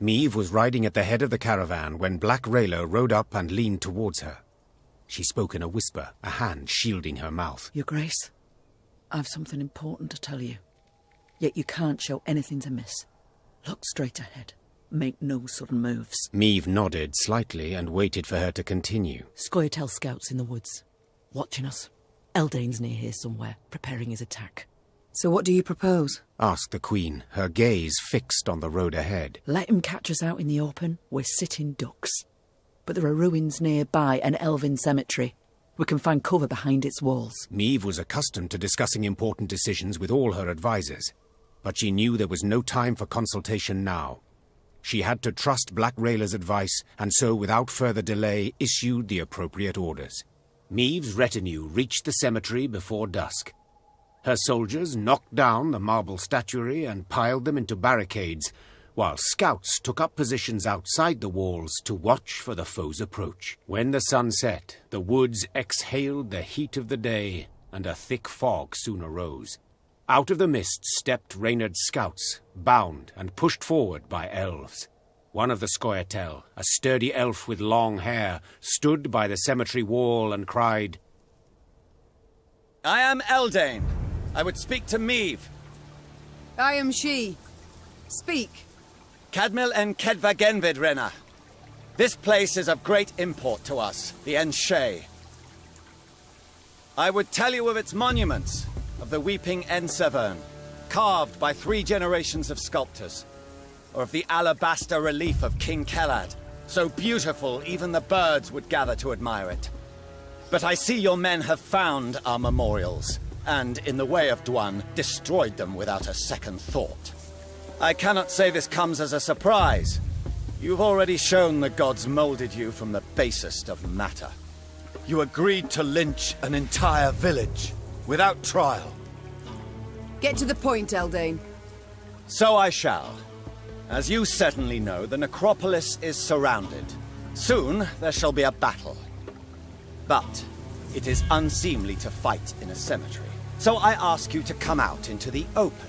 Meve was riding at the head of the caravan when Black Rayla rode up and leaned towards her. She spoke in a whisper, a hand shielding her mouth. Your Grace, I've something important to tell you. Yet you can't show anything to miss. Look straight ahead. Make no sudden moves. Meve nodded slightly and waited for her to continue. Scoia'tael scouts in the woods, watching us. Eldain's near here somewhere, preparing his attack. So what do you propose? Asked the Queen, her gaze fixed on the road ahead. Let him catch us out in the open. We're sitting ducks. But there are ruins nearby, an elven cemetery. We can find cover behind its walls. Meve was accustomed to discussing important decisions with all her advisors, but she knew there was no time for consultation now. She had to trust Black Rayla's advice, and so without further delay issued the appropriate orders. Meve's retinue reached the cemetery before dusk. Her soldiers knocked down the marble statuary and piled them into barricades, while scouts took up positions outside the walls to watch for the foe's approach. When the sun set, the woods exhaled the heat of the day, and a thick fog soon arose. Out of the mist stepped Reynard's scouts, bound and pushed forward by elves. One of the Scoia'tael, a sturdy elf with long hair, stood by the cemetery wall and cried, "I am Eldain. I would speak to Meve." I am she. Speak. Cadmil en Kedva Genvid Renna. This place is of great import to us, the Enshe. I would tell you of its monuments, of the weeping Ensevern, carved by 3 generations of sculptors, or of the alabaster relief of King Kelad, so beautiful even the birds would gather to admire it. But I see your men have found our memorials, and in the way of Dwan, destroyed them without a second thought. I cannot say this comes as a surprise. You've already shown the gods molded you from the basest of matter. You agreed to lynch an entire village, without trial. Get to the point, Eldain. So I shall. As you certainly know, the necropolis is surrounded. Soon there shall be a battle. But it is unseemly to fight in a cemetery. So I ask you to come out into the open.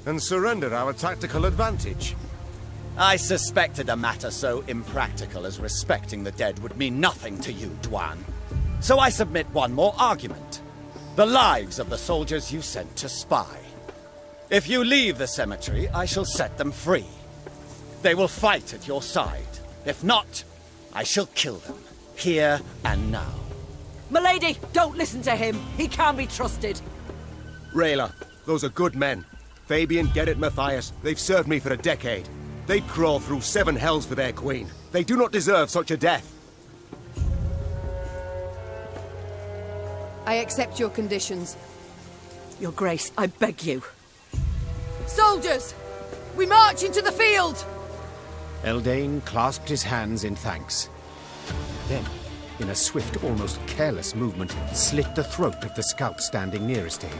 And surrender our tactical advantage. I suspected a matter so impractical as respecting the dead would mean nothing to you, Dwan. So I submit one more argument. The lives of the soldiers you sent to spy. If you leave the cemetery, I shall set them free. They will fight at your side. If not, I shall kill them, here and now. Milady, don't listen to him. He can't be trusted. Rayla, those are good men. Fabian, Gerrit, Matthias, they've served me for a decade. They'd crawl through 7 hells for their queen. They do not deserve such a death. I accept your conditions. Your Grace, I beg you. Soldiers! We march into the field! Eldain clasped his hands in thanks. Then, in a swift, almost careless movement, slit the throat of the scout standing nearest to him.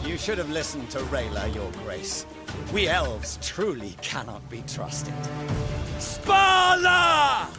You should have listened to Rayla, Your Grace. We elves truly cannot be trusted. Spala!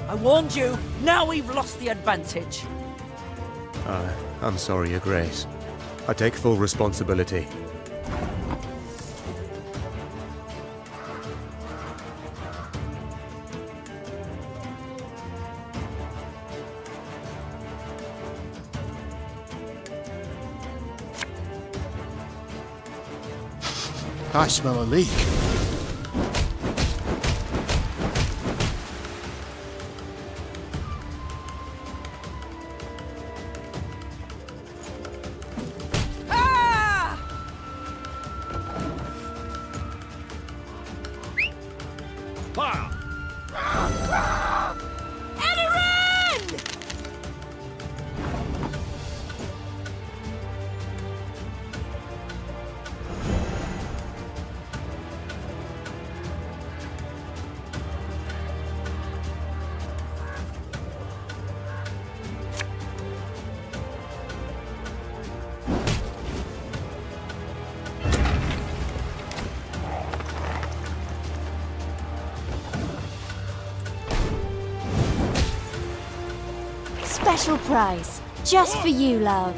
I warned you. Now we've lost the advantage. I'm sorry, Your Grace. I take full responsibility. I smell a leak. Special prize, just for you, love.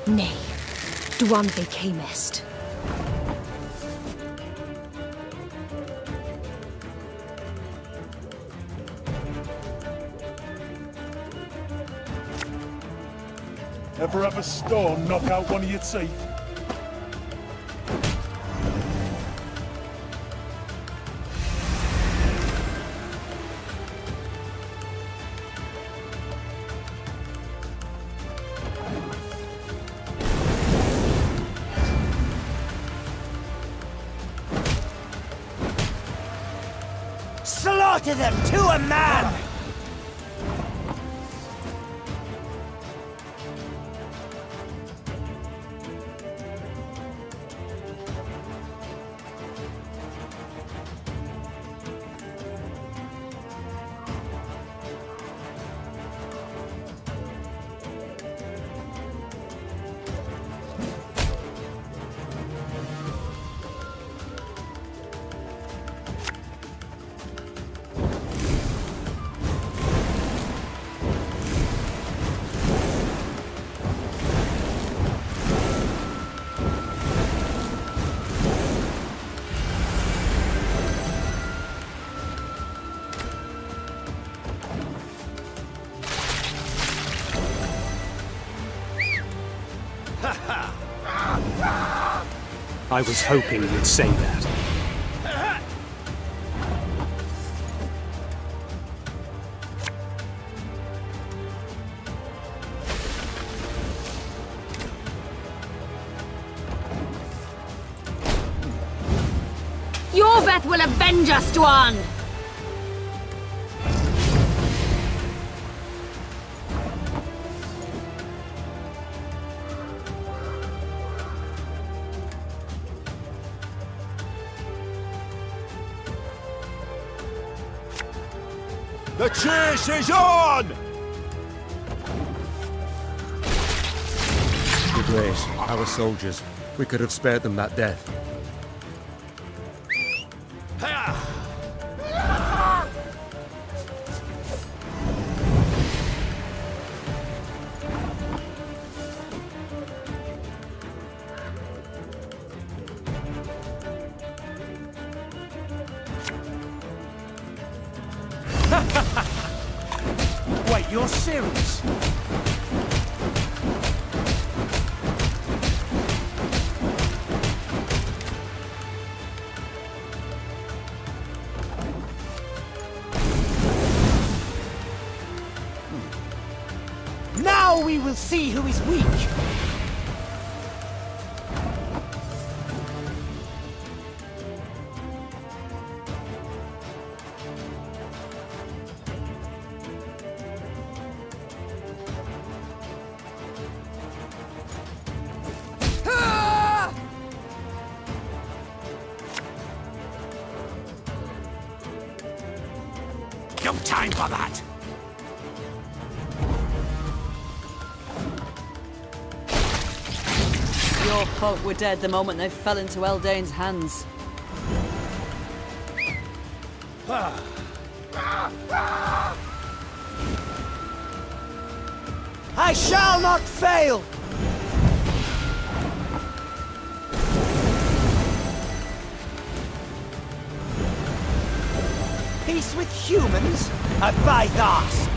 Nay, Dwan fe camest. Ever have a storm knock out one of your teeth? Slaughter them to a man! I was hoping you'd say that. Your Beth will avenge us, Dwan! The chase is on! Your Grace, our soldiers. We could have spared them that death. Wait, you're serious? Now we will see who is weak! No time for that! Your folk were dead the moment they fell into Eldain's hands. I shall not fail! Peace with humans? By thus!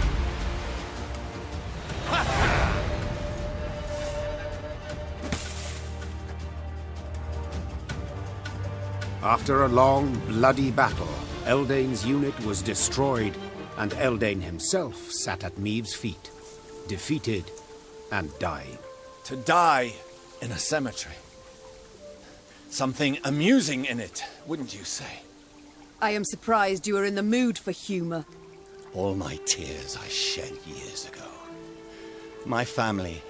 After a long, bloody battle, Eldain's unit was destroyed, and Eldain himself sat at Maeve's feet, defeated and dying. To die in a cemetery. Something amusing in it, wouldn't you say? I am surprised you are in the mood for humor. All my tears I shed years ago. My family,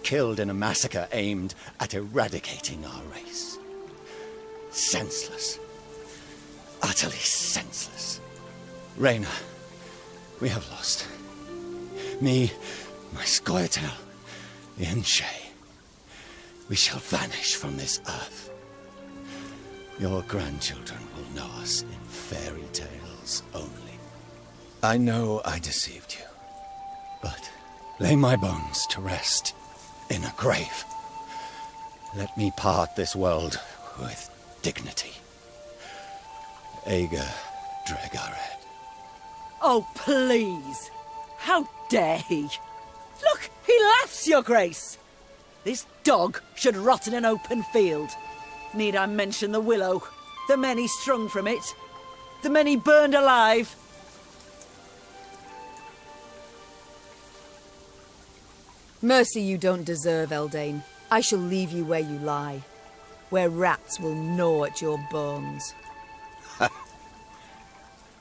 killed in a massacre aimed at eradicating our race. Senseless. Utterly senseless. Reyna, we have lost. Me, my Scoia'tael, Ian Shay. We shall vanish from this earth. Your grandchildren will know us in fairy tales only. I know I deceived you, but lay my bones to rest in a grave. Let me part this world with dignity. Ager Dregared. Oh, please! How dare he? Look, he laughs, Your Grace! This dog should rot in an open field. Need I mention the willow? The many strung from it? The many burned alive? Mercy you don't deserve, Eldain. I shall leave you where you lie, where rats will gnaw at your bones.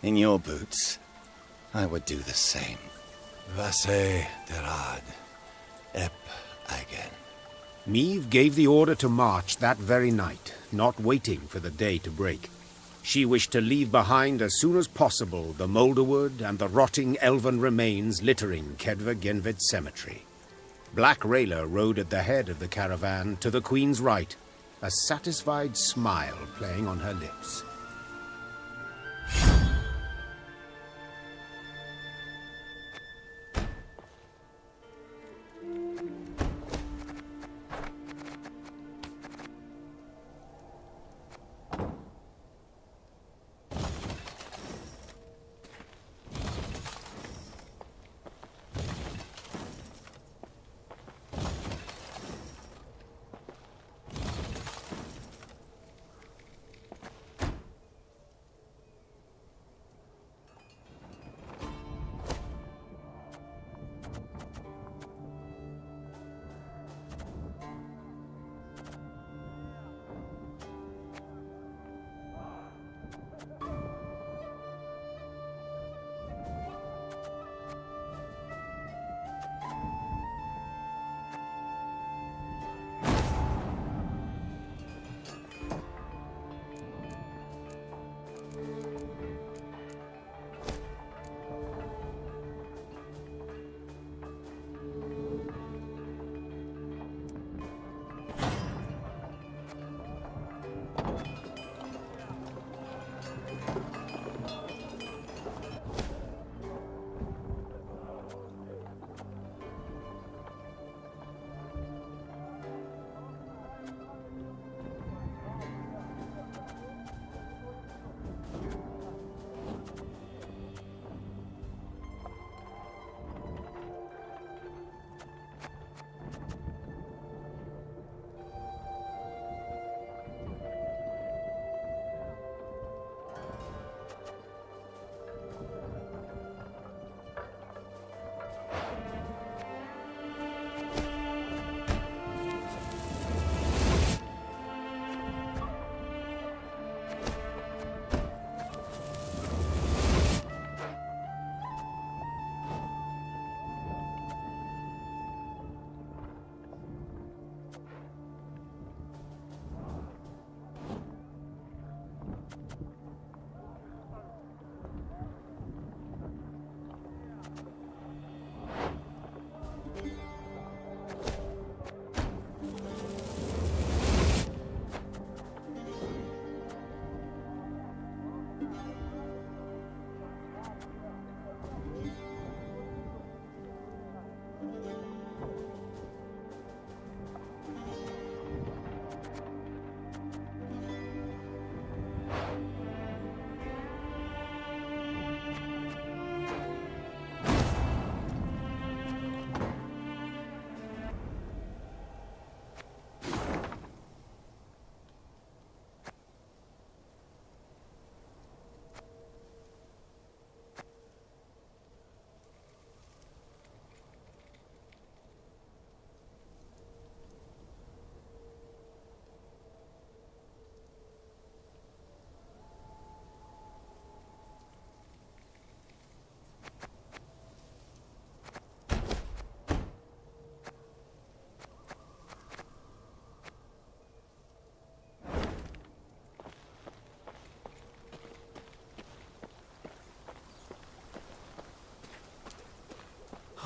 In your boots, I would do the same. Vasse derad. Ep again. Maeve gave the order to march that very night, not waiting for the day to break. She wished to leave behind as soon as possible the moulderwood and the rotting elven remains littering Kedva Genvid Cemetery. Black Rayla rode at the head of the caravan to the Queen's right, a satisfied smile playing on her lips.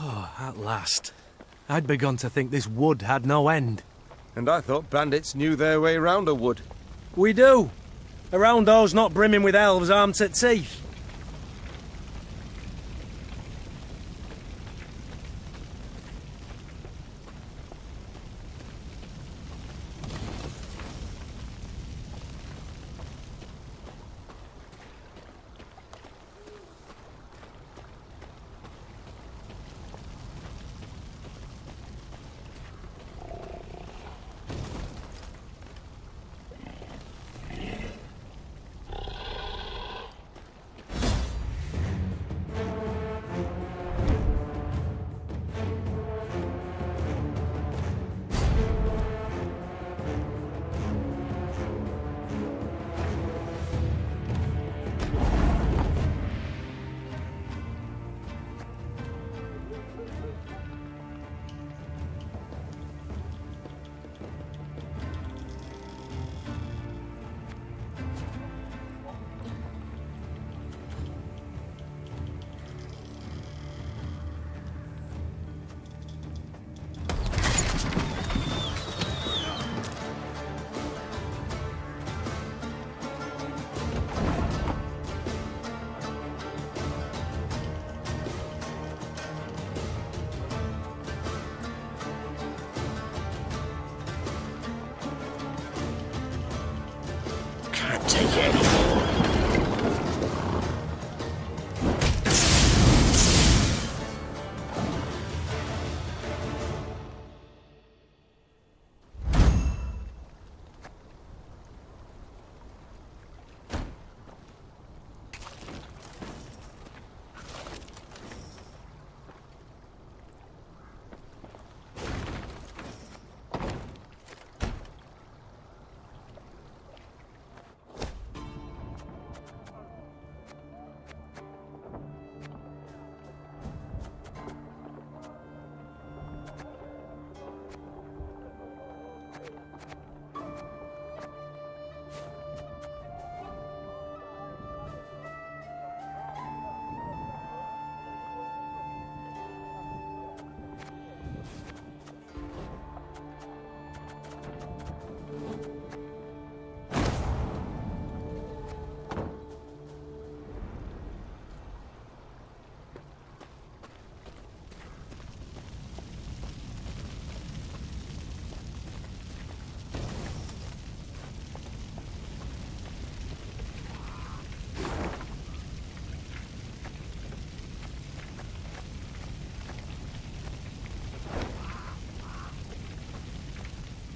At last. I'd begun to think this wood had no end. And I thought bandits knew their way round a wood. We do. Around those not brimming with elves armed to teeth.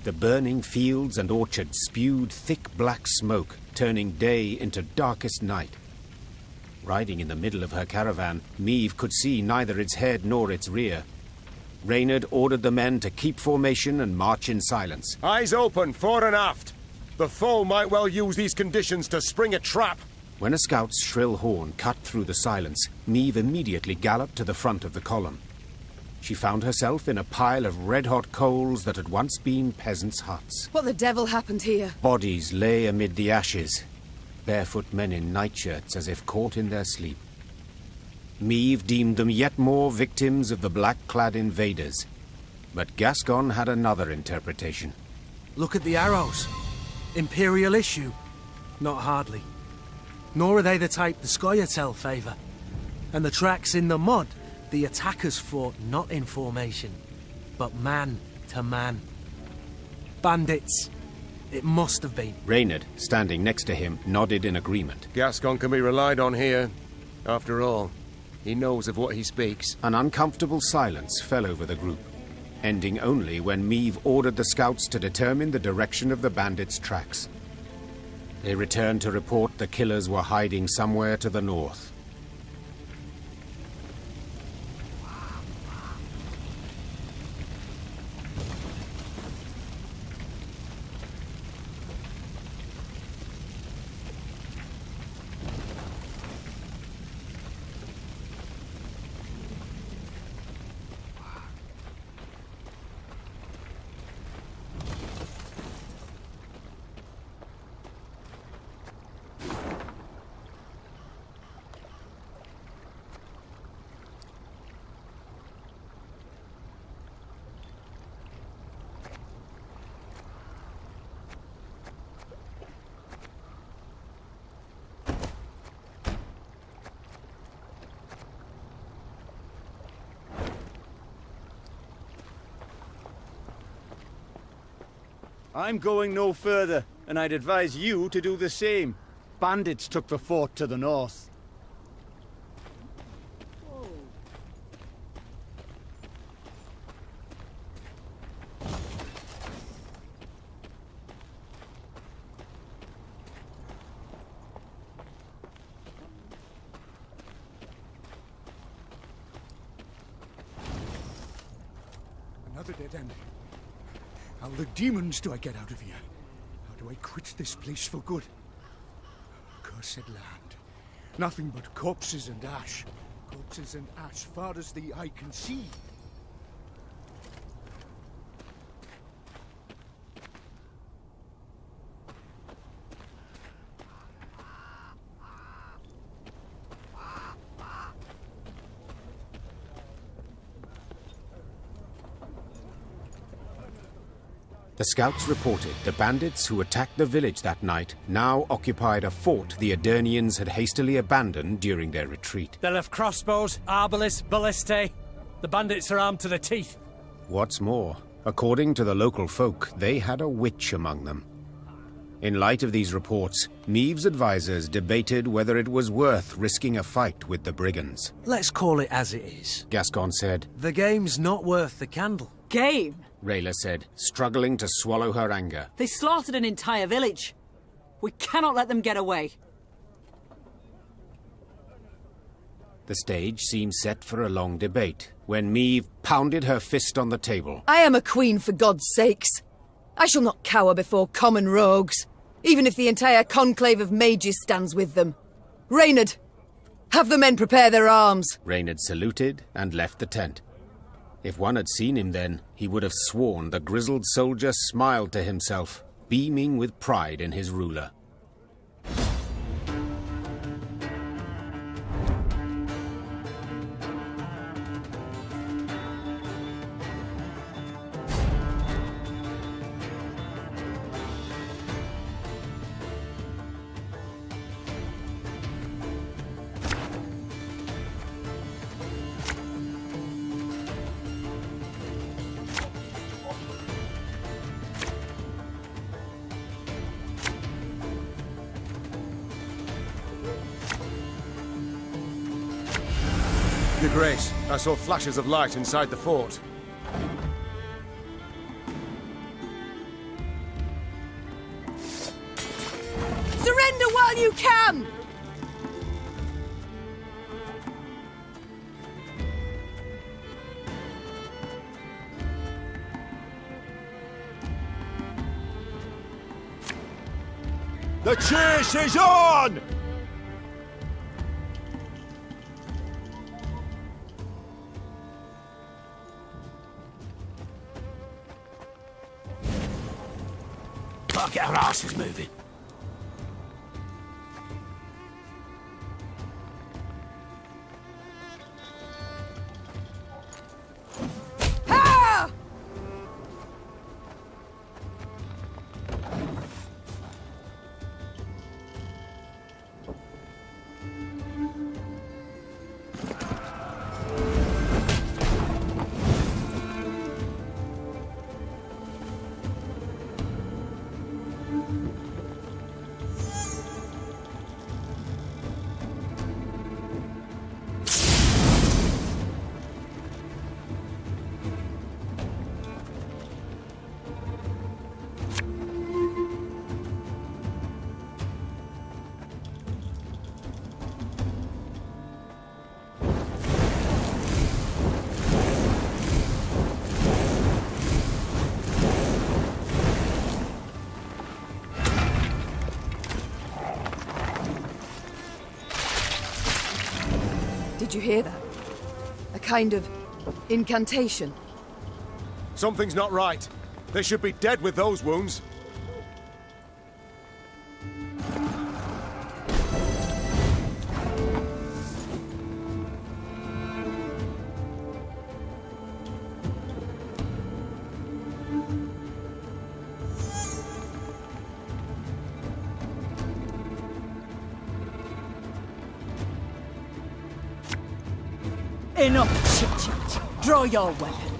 The burning fields and orchards spewed thick black smoke, turning day into darkest night. Riding in the middle of her caravan, Meve could see neither its head nor its rear. Reynard ordered the men to keep formation and march in silence. Eyes open, fore and aft. The foe might well use these conditions to spring a trap. When a scout's shrill horn cut through the silence, Meve immediately galloped to the front of the column. She found herself in a pile of red-hot coals that had once been peasants' huts. What the devil happened here? Bodies lay amid the ashes, barefoot men in nightshirts as if caught in their sleep. Meve deemed them yet more victims of the black-clad invaders. But Gascon had another interpretation. Look at the arrows. Imperial issue. Not hardly. Nor are they the type the Scoia'tael favour. And the tracks in the mud, the attackers fought not in formation, but man to man. Bandits. It must have been. Reynard, standing next to him, nodded in agreement. Gascon can be relied on here. After all, he knows of what he speaks. An uncomfortable silence fell over the group, ending only when Meve ordered the scouts to determine the direction of the bandits' tracks. They returned to report the killers were hiding somewhere to the north. I'm going no further, and I'd advise you to do the same. Bandits took the fort to the north. Another dead end. How the demons do I get out of here? How do I quit this place for good? Cursed land. Nothing but corpses and ash. Corpses and ash far as the eye can see. The scouts reported the bandits who attacked the village that night now occupied a fort the Edirnians had hastily abandoned during their retreat. They'll have crossbows, arbalists, ballistae. The bandits are armed to the teeth. What's more, according to the local folk, they had a witch among them. In light of these reports, Meave's advisors debated whether it was worth risking a fight with the brigands. Let's call it as it is. Gascon said. The game's not worth the candle. Game? Rayla said, struggling to swallow her anger. They slaughtered an entire village. We cannot let them get away. The stage seemed set for a long debate, when Meave pounded her fist on the table. I am a queen, for God's sakes. I shall not cower before common rogues, even if the entire conclave of mages stands with them. Reynard, have the men prepare their arms. Reynard saluted and left the tent. If one had seen him then, he would have sworn the grizzled soldier smiled to himself, beaming with pride in his ruler. Your Grace, I saw flashes of light inside the fort. Surrender while you can! The chase is on! Get our asses moving. Ha! Did you hear that? A kind of incantation. Something's not right. They should be dead with those wounds. Enough chit-chat. Draw your weapon.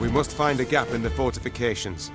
We must find a gap in the fortifications.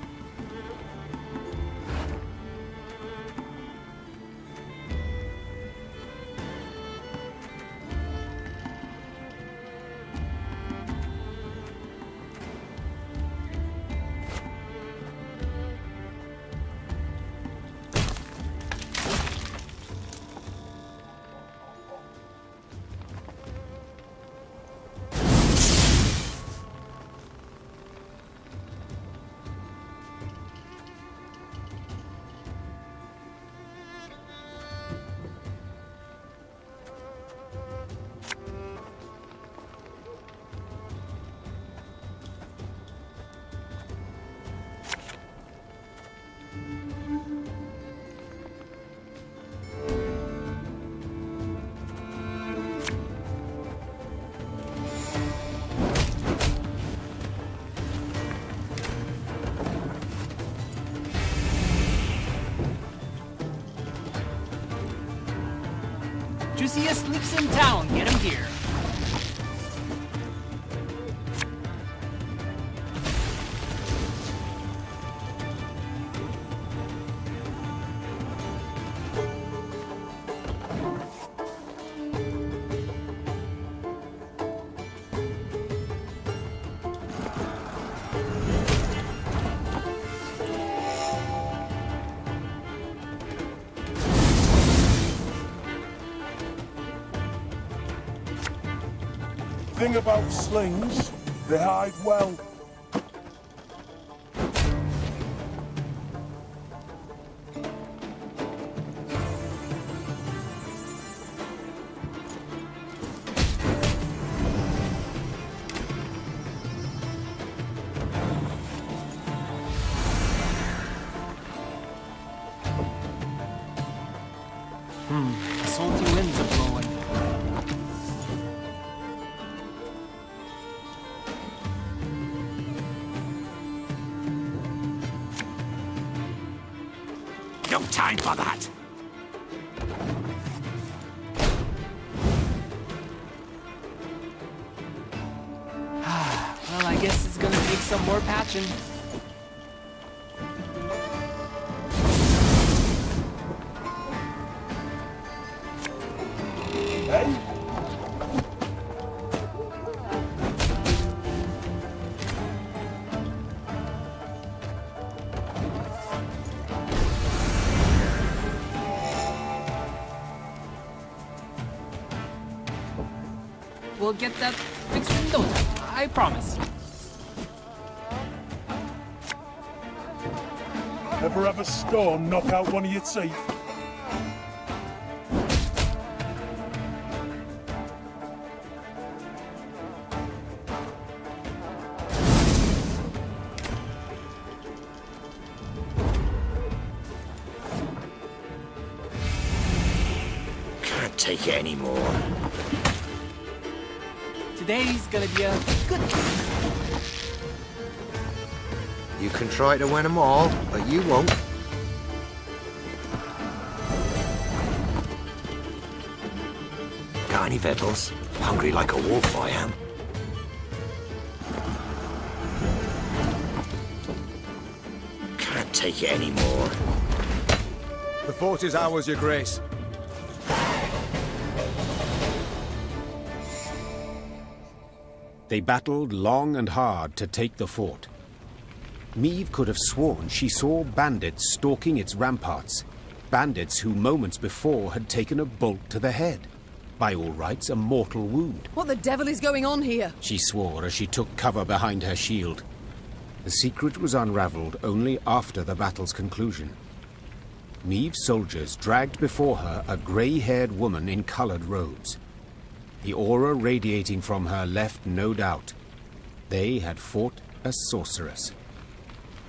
Juiciest leaks in town, get him here. Thing about slings, they hide well. Salty winds are blowing. No time for that! Well, I guess it's gonna take some more patching. We'll get that fixed in no time, I promise. Ever have a storm knock out one of your teeth? Can't take it anymore. Today's gonna be a good day. You can try to win them all, but you won't. Got any victuals? Hungry like a wolf, I am. Can't take it anymore. The fort is ours, Your Grace. They battled long and hard to take the fort. Meve could have sworn she saw bandits stalking its ramparts. Bandits who moments before had taken a bolt to the head. By all rights, a mortal wound. What the devil is going on here? She swore as she took cover behind her shield. The secret was unraveled only after the battle's conclusion. Meve's soldiers dragged before her a grey-haired woman in coloured robes. The aura radiating from her left no doubt. They had fought a sorceress.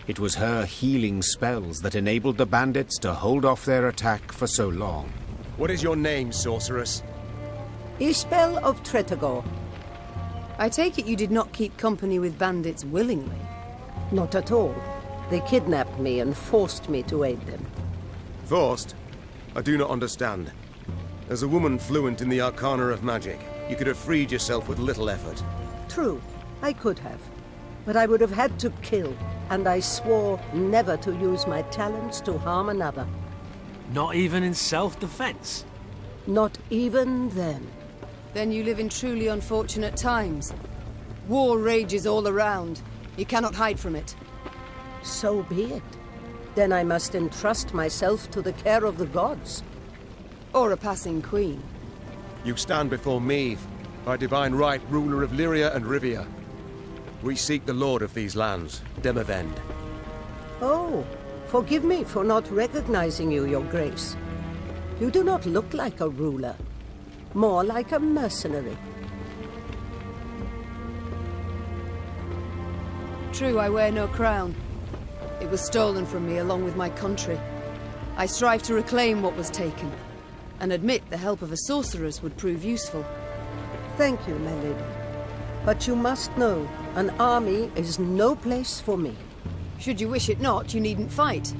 It was her healing spells that enabled the bandits to hold off their attack for so long. What is your name, sorceress? Ishbel of Tretago. I take it you did not keep company with bandits willingly? Not at all. They kidnapped me and forced me to aid them. Forced? I do not understand. As a woman fluent in the arcana of magic, you could have freed yourself with little effort. True, I could have. But I would have had to kill, and I swore never to use my talents to harm another. Not even in self-defense? Not even then. Then you live in truly unfortunate times. War rages all around. You cannot hide from it. So be it. Then I must entrust myself to the care of the gods. Or a passing queen. You stand before me, by divine right, ruler of Lyria and Rivia. We seek the lord of these lands, Demavend. Oh, forgive me for not recognizing you, your grace. You do not look like a ruler. More like a mercenary. True, I wear no crown. It was stolen from me along with my country. I strive to reclaim what was taken, and admit the help of a sorceress would prove useful. Thank you, my lady. But you must know, an army is no place for me. Should you wish it not, you needn't fight.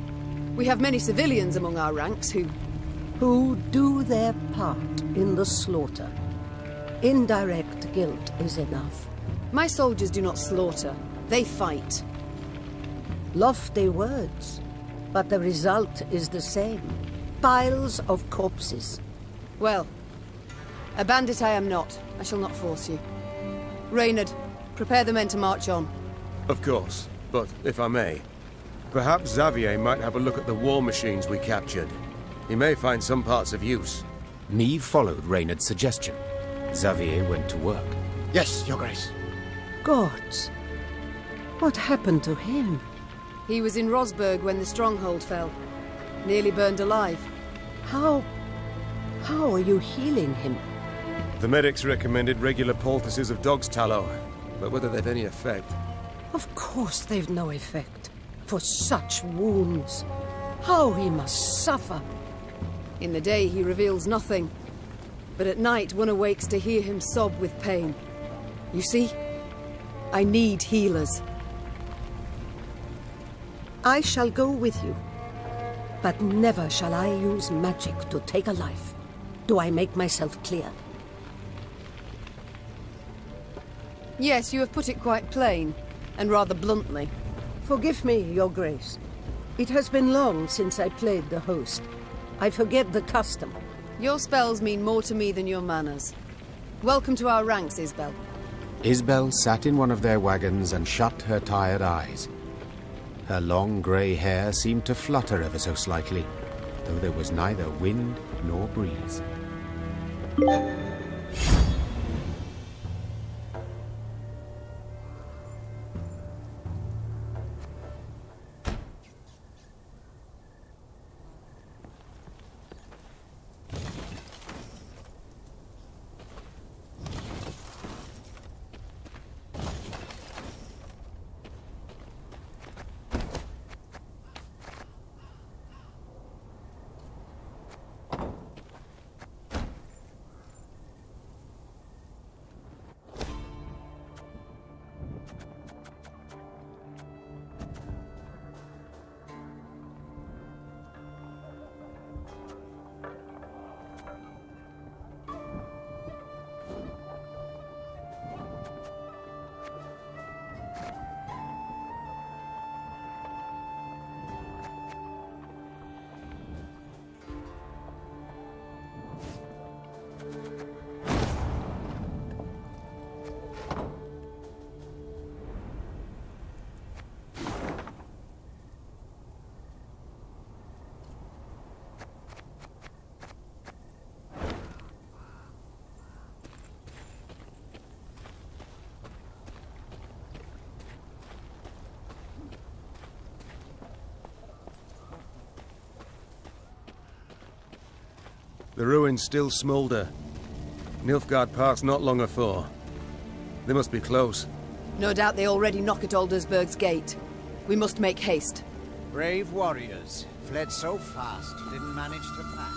We have many civilians among our ranks who do their part in the slaughter. Indirect guilt is enough. My soldiers do not slaughter, they fight. Lofty words, but the result is the same. Piles of corpses. Well, a bandit I am not. I shall not force you. Reynard, prepare the men to march on. Of course, but if I may, perhaps Xavier might have a look at the war machines we captured. He may find some parts of use. Neve followed Reynard's suggestion. Xavier went to work. Yes, Your Grace. Gods. What happened to him? He was in Rosberg when the stronghold fell. Nearly burned alive. How are you healing him? The medics recommended regular poultices of dog's tallow, but whether they've any effect... Of course they've no effect. For such wounds. How he must suffer. In the day he reveals nothing. But at night one awakes to hear him sob with pain. You see? I need healers. I shall go with you. But never shall I use magic to take a life. Do I make myself clear? Yes, you have put it quite plain, and rather bluntly. Forgive me, Your Grace. It has been long since I played the host. I forget the custom. Your spells mean more to me than your manners. Welcome to our ranks, Isbel. Isbel sat in one of their wagons and shut her tired eyes. Her long grey hair seemed to flutter ever so slightly, though there was neither wind nor breeze. The ruins still smoulder. Nilfgaard Park's not long afore. They must be close. No doubt they already knock at Aldersburg's gate. We must make haste. Brave warriors. Fled so fast, didn't manage to pack.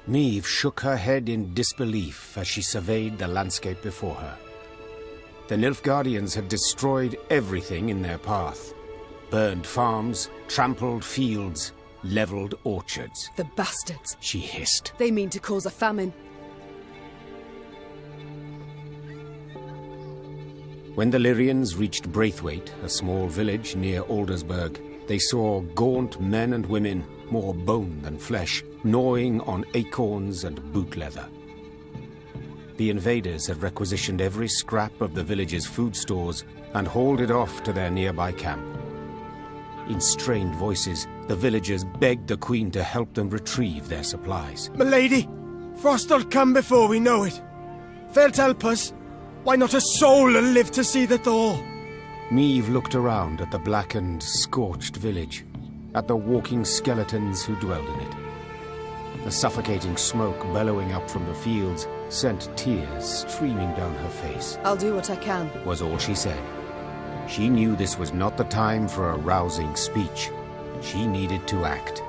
Maeve shook her head in disbelief as she surveyed the landscape before her. The Nilfgaardians had destroyed everything in their path. Burned farms, trampled fields, leveled orchards. The bastards. She hissed. They mean to cause a famine. When the Lyrians reached Braithwaite, a small village near Aldersburg, they saw gaunt men and women, more bone than flesh, gnawing on acorns and boot leather. The invaders had requisitioned every scrap of the village's food stores and hauled it off to their nearby camp. In strained voices, the villagers begged the Queen to help them retrieve their supplies. Milady, Frost'll come before we know it. Felt help us. Why not a soul will live to see the thaw? Maeve looked around at the blackened, scorched village, at the walking skeletons who dwelled in it. The suffocating smoke bellowing up from the fields sent tears streaming down her face. I'll do what I can, was all she said. She knew this was not the time for a rousing speech. She needed to act.